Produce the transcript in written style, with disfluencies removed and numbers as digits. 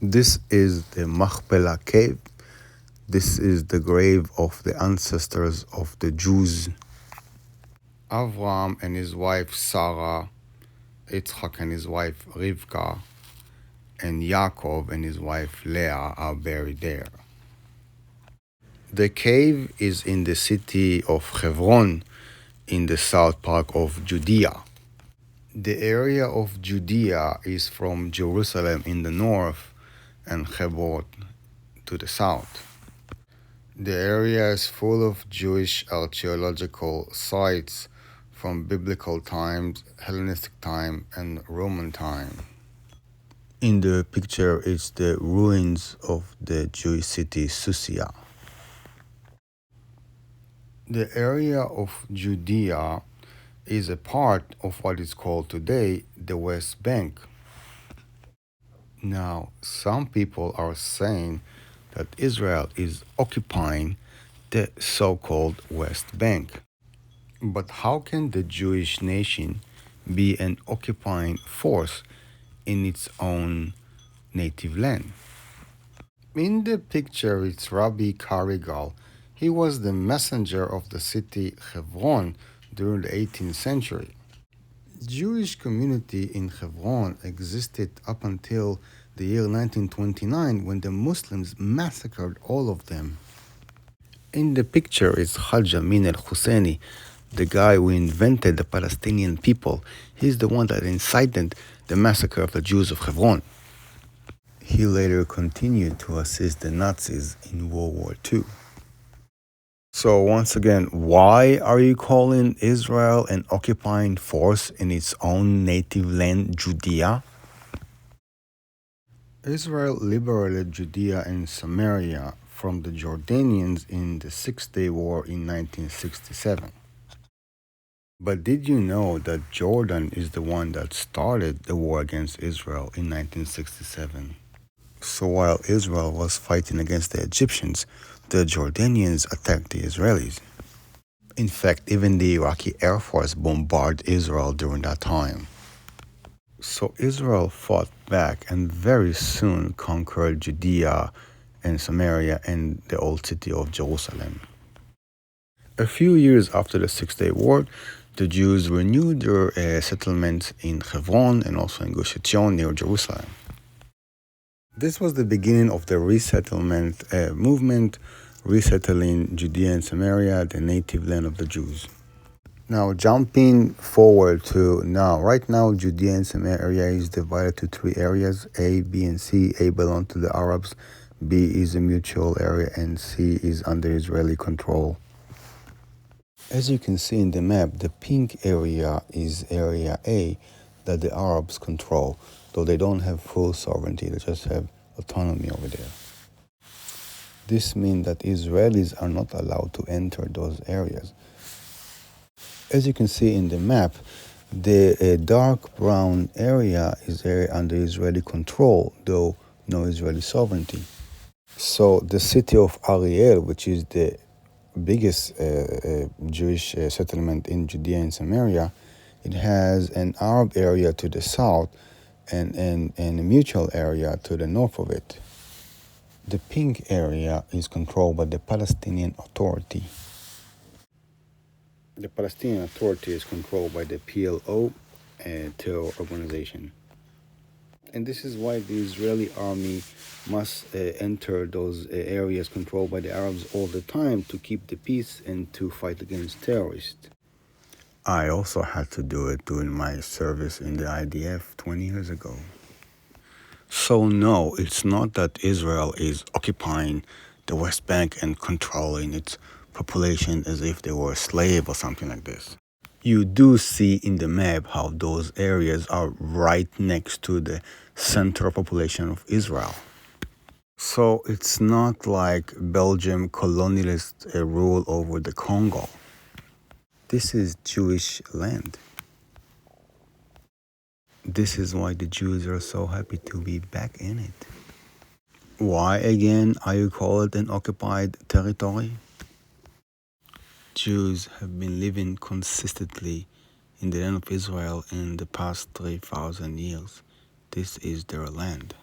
This is the Machpelah cave. This is the grave of the ancestors of the Jews. Avraham and his wife Sarah, Yitzchak and his wife Rivka, and Yaakov and his wife Leah are buried there. The cave is in the city of Hebron in the south part of Judea. The area of Judea is from Jerusalem in the north and Hebron to the south. The area is full of Jewish archaeological sites from biblical times, Hellenistic time, and Roman time. In the picture is the ruins of the Jewish city Susia. The area of Judea is a part of what is called today the West Bank. Now, some people are saying that Israel is occupying the so-called West Bank. But how can the Jewish nation be an occupying force in its own native land? In the picture, it's Rabbi Karigal. He was the messenger of the city Hebron during the 18th century. Jewish community in Hebron existed up until the year 1929 when the Muslims massacred all of them. In the picture is Hajj Amin al-Husseini, the guy who invented the Palestinian people. He's the one that incited the massacre of the Jews of Hebron. He later continued to assist the Nazis in World War II. So once again, why are you calling Israel an occupying force in its own native land, Judea? Israel liberated Judea and Samaria from the Jordanians in the Six-Day War in 1967. But did you know that Jordan is the one that started the war against Israel in 1967? So while Israel was fighting against the Egyptians, the Jordanians attacked the Israelis. In fact, even the Iraqi Air Force bombarded Israel during that time. So Israel fought back and very soon conquered Judea and Samaria and the old city of Jerusalem. A few years after the Six-Day War, the Jews renewed their settlements in Hebron and also in Gush Etzion near Jerusalem. This was the beginning of the resettlement movement, resettling Judea and Samaria, the native land of the Jews. Now, jumping forward to now. Right now, Judea and Samaria is divided to three areas, A, B, and C. A belong to the Arabs, B is a mutual area, and C is under Israeli control. As you can see in the map, the pink area is area A that the Arabs control, though they don't have full sovereignty, they just have autonomy over there. This means that Israelis are not allowed to enter those areas. As you can see in the map, the dark brown area is under Israeli control, though no Israeli sovereignty. So the city of Ariel, which is the biggest Jewish settlement in Judea and Samaria, it has an Arab area to the south and a mutual area to the north of it. The pink area is controlled by the Palestinian Authority. The Palestinian Authority is controlled by the PLO, terror organization. And this is why the Israeli army must enter those areas controlled by the Arabs all the time to keep the peace and to fight against terrorists. I also had to do it during my service in the IDF 20 years ago. So no, it's not that Israel is occupying the West Bank and controlling its population as if they were a slave or something like this. You do see in the map how those areas are right next to the central population of Israel. So it's not like Belgium colonialist rule over the Congo. This is Jewish land. This is why the Jews are so happy to be back in it. Why again are you called an occupied territory? Jews have been living consistently in the land of Israel in the past 3,000 years. This is their land.